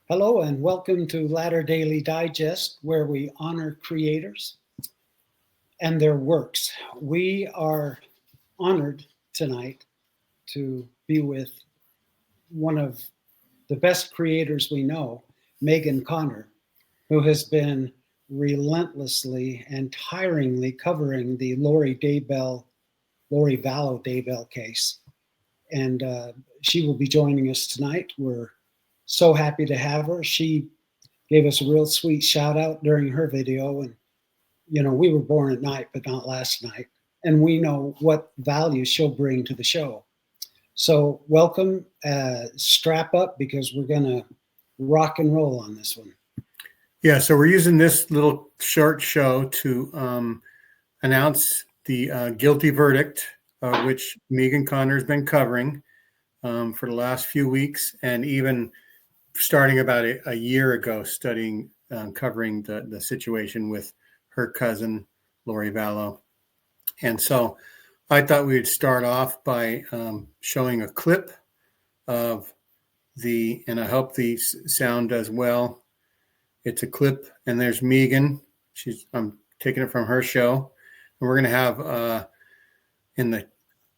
Hello and welcome to Latter Daily Digest, where we honor creators and their works. We are honored tonight to be with one of the best creators we know, Megan Connor, who has been relentlessly and tiringly covering the Lori Vallow Daybell case. And she will be joining us tonight. We're so happy to have her. She gave us a real sweet shout out during her video. And, you know, we were born at night, but not last night. And we know what value she'll bring to the show. So welcome, strap up because we're going to rock and roll on this one. Yeah, so we're using this little short show to announce the guilty verdict, which Megan Connor has been covering for the last few weeks, and even starting about a year ago, studying, covering the situation with her cousin, Lori Vallow. And so I thought we'd start off by showing a clip of and I hope the sound does well. It's a clip, and there's Megan. I'm taking it from her show. And we're going to have, in the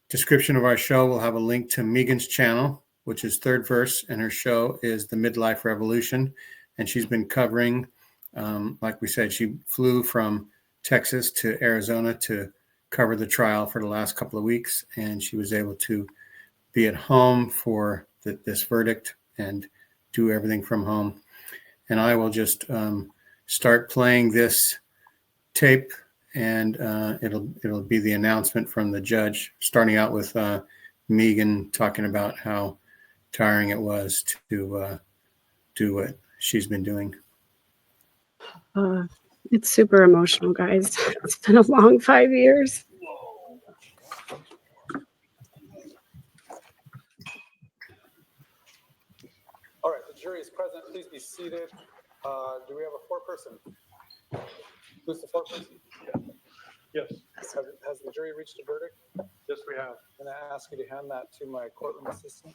description of our show, we'll have a link to Megan's channel, which is Third Verse, and her show is The Midlife Revolution. And she's been covering, like we said, she flew from Texas to Arizona to cover the trial for the last couple of weeks, and she was able to be at home for this verdict and do everything from home. And I will just start playing this tape, and it'll be the announcement from the judge, starting out with Megan talking about how tiring it was to do what she's been doing. It's super emotional, guys. It's been a long 5 years. All right, the jury is present. Please be seated. Do we have a foreperson? Who's the foreperson? Yes. Has the jury reached a verdict? Yes, we have. I'm going to ask you to hand that to my courtroom assistant.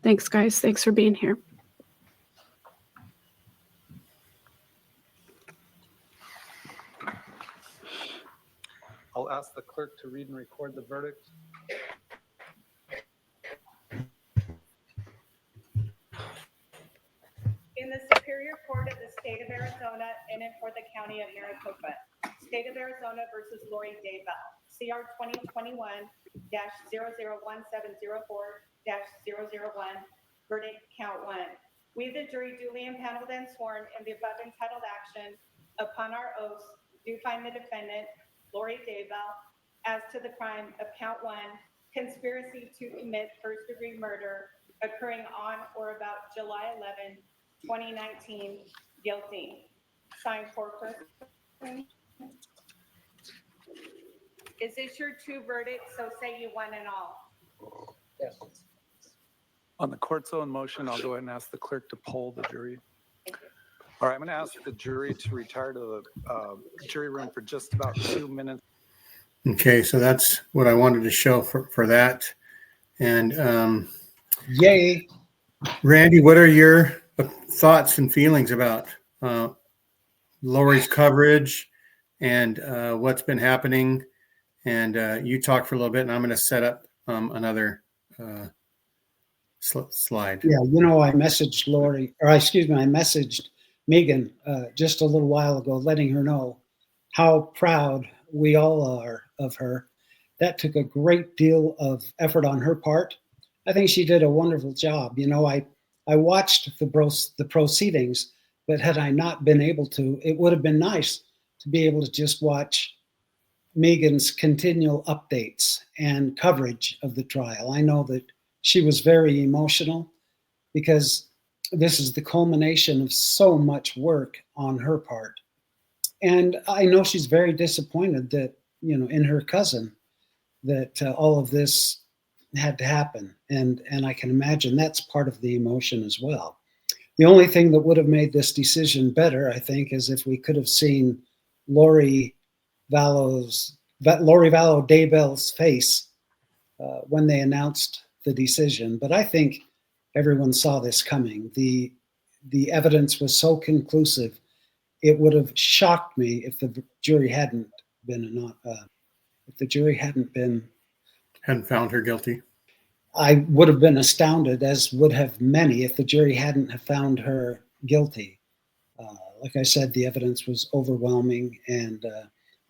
Thanks, guys. Thanks for being here. I'll ask the clerk to read and record the verdict. In the Superior Court of the State of Arizona in and for the County of Maricopa, State of Arizona versus Lori Daybell, CR 2021-001704-001, verdict count 1. We, the jury, duly impaneled and sworn in the above entitled action, upon our oaths, do find the defendant, Lori Daybell, as to the crime of count 1, conspiracy to commit first-degree murder occurring on or about July 11, 2019, guilty. Signed, foreperson. Is this your true verdict? So say you one and all. Yes. On the court's own motion, I'll go ahead and ask the clerk to poll the jury. All right, I'm going to ask the jury to retire to the jury room for just about 2 minutes. Okay, so that's what I wanted to show for that. And Yay. Randy, what are your thoughts and feelings about Lori's coverage and what's been happening? And you talk for a little bit, and I'm going to set up another slide. Yeah, you know, I messaged I messaged Megan just a little while ago, letting her know how proud we all are of her. That took a great deal of effort on her part. I think she did a wonderful job. You know, I watched the proceedings, but had I not been able to, it would have been nice to be able to just watch Megan's continual updates and coverage of the trial. I know that she was very emotional because this is the culmination of so much work on her part. And I know she's very disappointed that, you know, in her cousin, that all of this had to happen. And I can imagine that's part of the emotion as well. The only thing that would have made this decision better, I think, is if we could have seen Lori Vallow Daybell's face when they announced the decision, but I think everyone saw this coming. The evidence was so conclusive. It would have shocked me if the jury hadn't been Hadn't found her guilty. I would have been astounded, as would have many, if the jury hadn't have found her guilty. Like I said, the evidence was overwhelming, and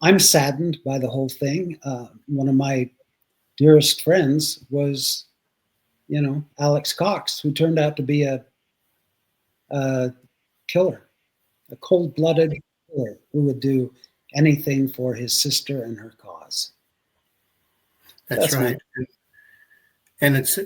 I'm saddened by the whole thing. One of my dearest friends was, Alex Cox, who turned out to be a killer, a cold-blooded killer who would do anything for his sister and her cause. That's right. And it's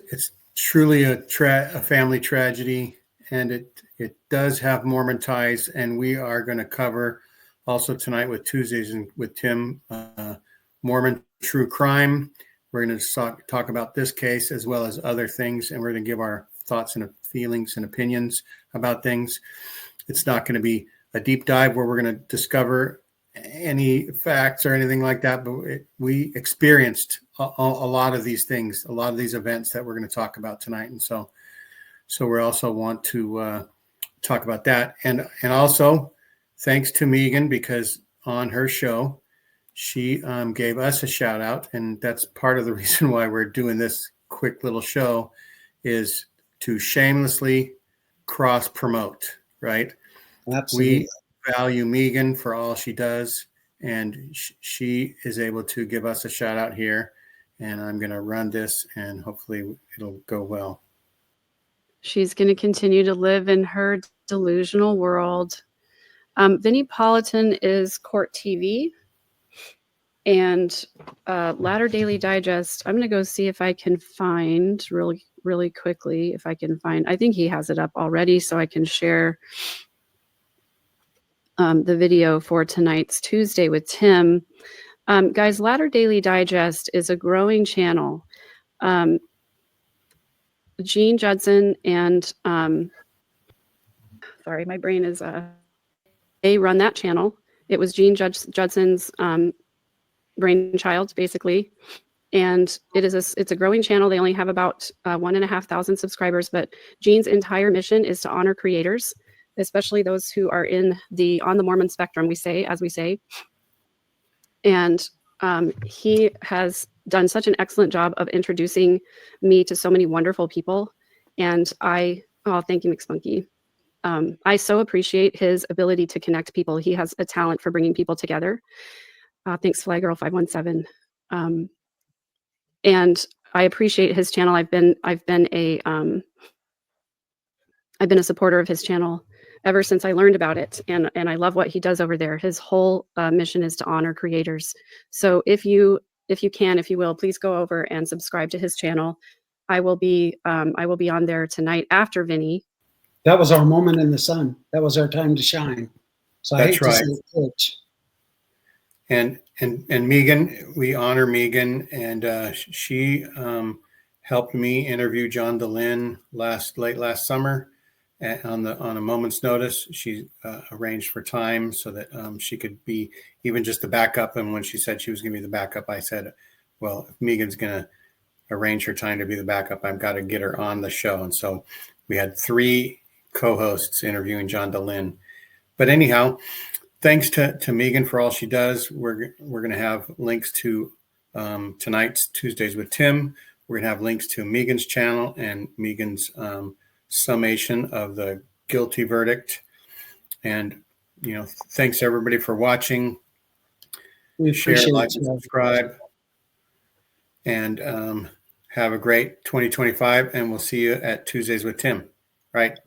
truly a family tragedy, and it does have Mormon ties, and we are going to cover also tonight with Tuesdays and with Tim, Mormon true crime. We're going to talk about this case as well as other things, and we're going to give our thoughts and feelings and opinions about things. It's not going to be a deep dive where we're going to discover any facts or anything like that, but we experienced a lot of these things, a lot of these events that we're going to talk about tonight. And so we also want to talk about that. And also thanks to Megan, because on her show, she gave us a shout out. And that's part of the reason why we're doing this quick little show, is to shamelessly cross promote, right? Absolutely. We value Megan for all she does, and she is able to give us a shout out here. And I'm going to run this, and hopefully it'll go well. She's going to continue to live in her delusional world. Vinnie Politan is Court TV, and Latter Daily Digest. I'm going to go see if I can find really quickly, if I can find. I think he has it up already, so I can share the video for tonight's Tuesday with Tim. Guys, Latter Daily Digest is a growing channel. Gene Judson and sorry, my brain is they run that channel. It was Gene Judson's brainchild, basically, and it's a growing channel. They only have about 1,500 subscribers, but Gene's entire mission is to honor creators, especially those who are on the Mormon spectrum, as we say. And he has done such an excellent job of introducing me to so many wonderful people. And thank you, McSpunky. I so appreciate his ability to connect people. He has a talent for bringing people together. Thanks, Flygirl517. And I appreciate his channel. I've been a supporter of his channel ever since I learned about it, and I love what he does over there. His whole mission is to honor creators. So if you will, please go over and subscribe to his channel. I will be on there tonight after Vinny. That was our moment in the sun. That was our time to shine. So I hate to see it pitch. And Megan, we honor Megan, and she helped me interview John DeLynn late last summer. On a moment's notice. She arranged for time so that she could be even just the backup. And when she said she was going to be the backup, I said, well, if Megan's going to arrange her time to be the backup, I've got to get her on the show. And so we had 3 co-hosts interviewing John DeLynn. But anyhow, thanks to Megan for all she does. We're going to have links to tonight's Tuesdays with Tim. We're going to have links to Megan's channel and Megan's summation of the guilty verdict. And thanks everybody for watching. We share, like, it. and subscribe, and have a great 2025, and we'll see you at Tuesdays with Tim. Right.